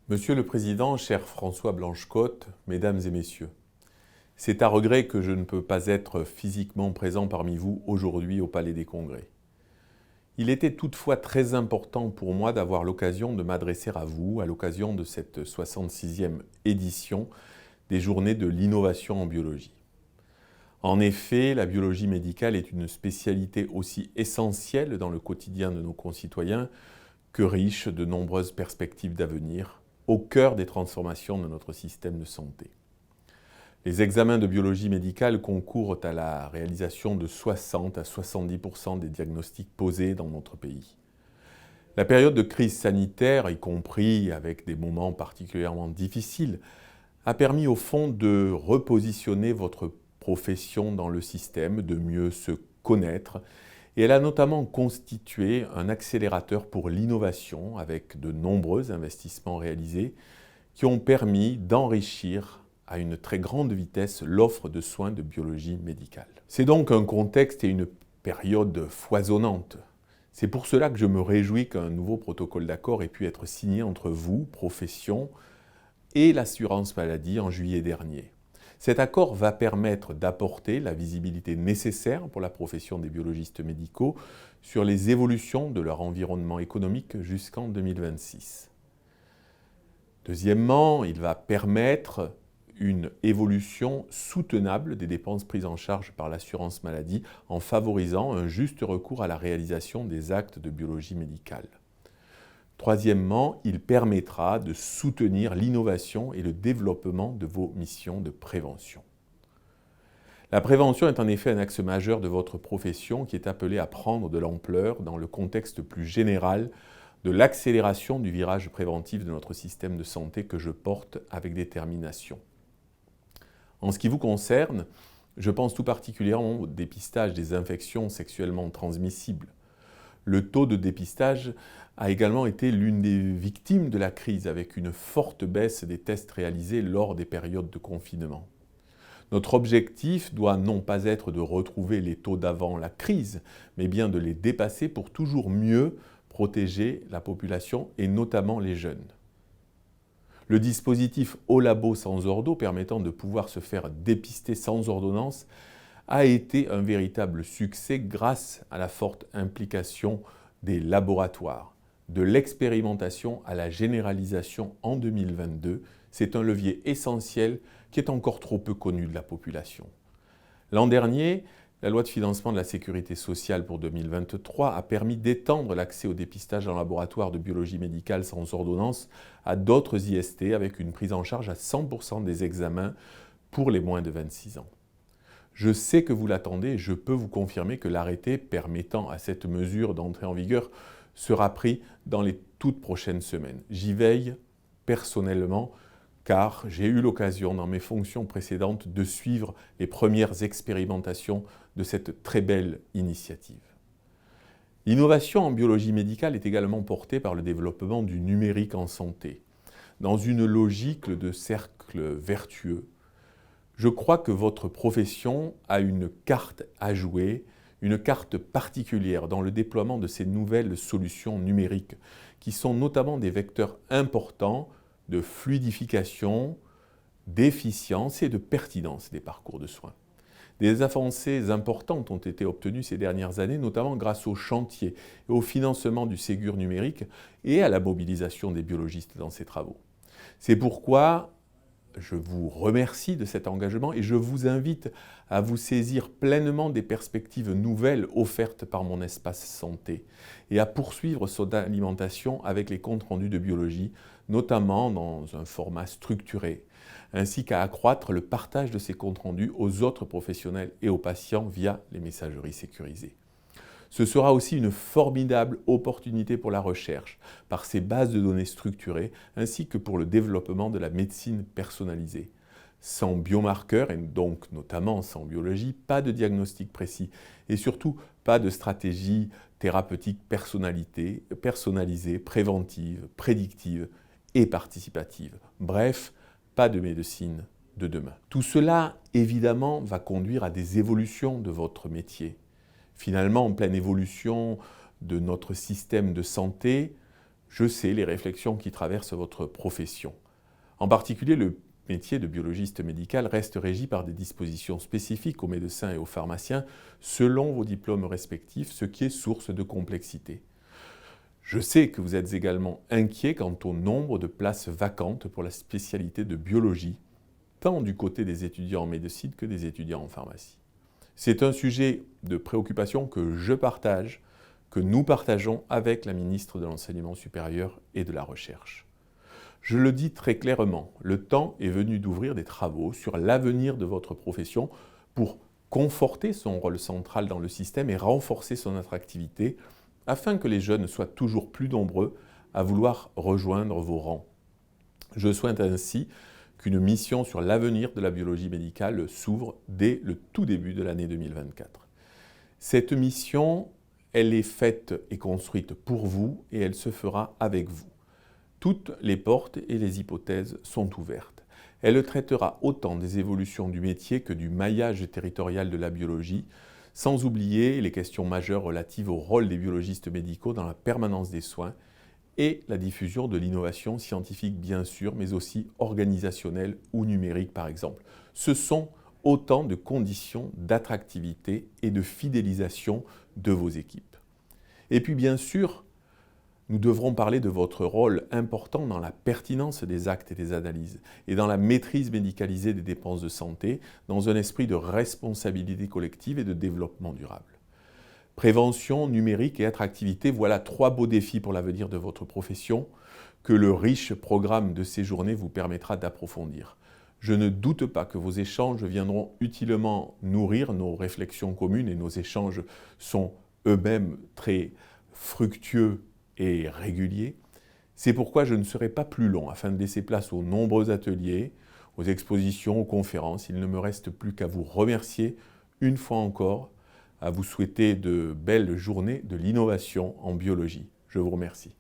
Monsieur le Président, cher François Blanchecotte, Mesdames et Messieurs, c'est à regret que je ne peux pas être physiquement présent parmi vous aujourd'hui au Palais des Congrès. Il était toutefois très important pour moi d'avoir l'occasion de m'adresser à vous à l'occasion de cette 66e édition des Journées de l'innovation en biologie. En effet, la biologie médicale est une spécialité aussi essentielle dans le quotidien de nos concitoyens que riche de nombreuses perspectives d'avenir, au cœur des transformations de notre système de santé. Les examens de biologie médicale concourent à la réalisation de 60 à 70% des diagnostics posés dans notre pays. La période de crise sanitaire, y compris avec des moments particulièrement difficiles, a permis au fond de repositionner votre profession dans le système, de mieux se connaître, et elle a notamment constitué un accélérateur pour l'innovation avec de nombreux investissements réalisés qui ont permis d'enrichir à une très grande vitesse l'offre de soins de biologie médicale. C'est donc un contexte et une période foisonnante. C'est pour cela que je me réjouis qu'un nouveau protocole d'accord ait pu être signé entre vous, profession, et l'assurance maladie en juillet dernier. Cet accord va permettre d'apporter la visibilité nécessaire pour la profession des biologistes médicaux sur les évolutions de leur environnement économique jusqu'en 2026. Deuxièmement, il va permettre une évolution soutenable des dépenses prises en charge par l'assurance maladie en favorisant un juste recours à la réalisation des actes de biologie médicale. Troisièmement, il permettra de soutenir l'innovation et le développement de vos missions de prévention. La prévention est en effet un axe majeur de votre profession qui est appelé à prendre de l'ampleur dans le contexte plus général de l'accélération du virage préventif de notre système de santé que je porte avec détermination. En ce qui vous concerne, je pense tout particulièrement au dépistage des infections sexuellement transmissibles. Le taux de dépistage a également été l'une des victimes de la crise avec une forte baisse des tests réalisés lors des périodes de confinement. Notre objectif doit non pas être de retrouver les taux d'avant la crise, mais bien de les dépasser pour toujours mieux protéger la population et notamment les jeunes. Le dispositif Au Labo sans ordo permettant de pouvoir se faire dépister sans ordonnance a été un véritable succès grâce à la forte implication des laboratoires. De l'expérimentation à la généralisation en 2022, c'est un levier essentiel qui est encore trop peu connu de la population. L'an dernier, la loi de financement de la sécurité sociale pour 2023 a permis d'étendre l'accès au dépistage en laboratoire de biologie médicale sans ordonnance à d'autres IST avec une prise en charge à 100% des examens pour les moins de 26 ans. Je sais que vous l'attendez et je peux vous confirmer que l'arrêté permettant à cette mesure d'entrer en vigueur sera pris dans les toutes prochaines semaines. J'y veille personnellement car j'ai eu l'occasion dans mes fonctions précédentes de suivre les premières expérimentations de cette très belle initiative. L'innovation en biologie médicale est également portée par le développement du numérique en santé. Dans une logique de cercle vertueux, je crois que votre profession a une carte à jouer, une carte particulière dans le déploiement de ces nouvelles solutions numériques, qui sont notamment des vecteurs importants de fluidification, d'efficience et de pertinence des parcours de soins. Des avancées importantes ont été obtenues ces dernières années, notamment grâce au chantier et au financement du Ségur numérique et à la mobilisation des biologistes dans ces travaux. C'est pourquoi je vous remercie de cet engagement et je vous invite à vous saisir pleinement des perspectives nouvelles offertes par mon espace santé et à poursuivre son alimentation avec les comptes rendus de biologie, notamment dans un format structuré, ainsi qu'à accroître le partage de ces comptes rendus aux autres professionnels et aux patients via les messageries sécurisées. Ce sera aussi une formidable opportunité pour la recherche, par ses bases de données structurées, ainsi que pour le développement de la médecine personnalisée. Sans biomarqueurs, et donc notamment sans biologie, pas de diagnostic précis, et surtout pas de stratégie thérapeutique personnalisée, préventive, prédictive et participative. Bref, pas de médecine de demain. Tout cela, évidemment, va conduire à des évolutions de votre métier. Finalement, en pleine évolution de notre système de santé, Je sais les réflexions qui traversent votre profession. En particulier, le métier de biologiste médical reste régi par des dispositions spécifiques aux médecins et aux pharmaciens selon vos diplômes respectifs, ce qui est source de complexité. Je sais que vous êtes également inquiet quant au nombre de places vacantes pour la spécialité de biologie, tant du côté des étudiants en médecine que des étudiants en pharmacie. C'est un sujet de préoccupation que je partage, que nous partageons avec la ministre de l'Enseignement supérieur et de la Recherche. Je le dis très clairement, le temps est venu d'ouvrir des travaux sur l'avenir de votre profession pour conforter son rôle central dans le système et renforcer son attractivité afin que les jeunes soient toujours plus nombreux à vouloir rejoindre vos rangs. Je souhaite ainsi qu'une mission sur l'avenir de la biologie médicale s'ouvre dès le tout début de l'année 2024. Cette mission, elle est faite et construite pour vous et elle se fera avec vous. Toutes les portes et les hypothèses sont ouvertes. Elle traitera autant des évolutions du métier que du maillage territorial de la biologie, sans oublier les questions majeures relatives au rôle des biologistes médicaux dans la permanence des soins et la diffusion de l'innovation scientifique bien sûr, mais aussi organisationnelle ou numérique par exemple. Ce sont autant de conditions d'attractivité et de fidélisation de vos équipes. Et puis bien sûr, nous devrons parler de votre rôle important dans la pertinence des actes et des analyses et dans la maîtrise médicalisée des dépenses de santé dans un esprit de responsabilité collective et de développement durable. Prévention, numérique et attractivité, voilà 3 beaux défis pour l'avenir de votre profession que le riche programme de ces journées vous permettra d'approfondir. Je ne doute pas que vos échanges viendront utilement nourrir nos réflexions communes et nos échanges sont eux-mêmes très fructueux et régulier. C'est pourquoi je ne serai pas plus long afin de laisser place aux nombreux ateliers, aux expositions, aux conférences. Il ne me reste plus qu'à vous remercier une fois encore, à vous souhaiter de belles journées de l'innovation en biologie. Je vous remercie.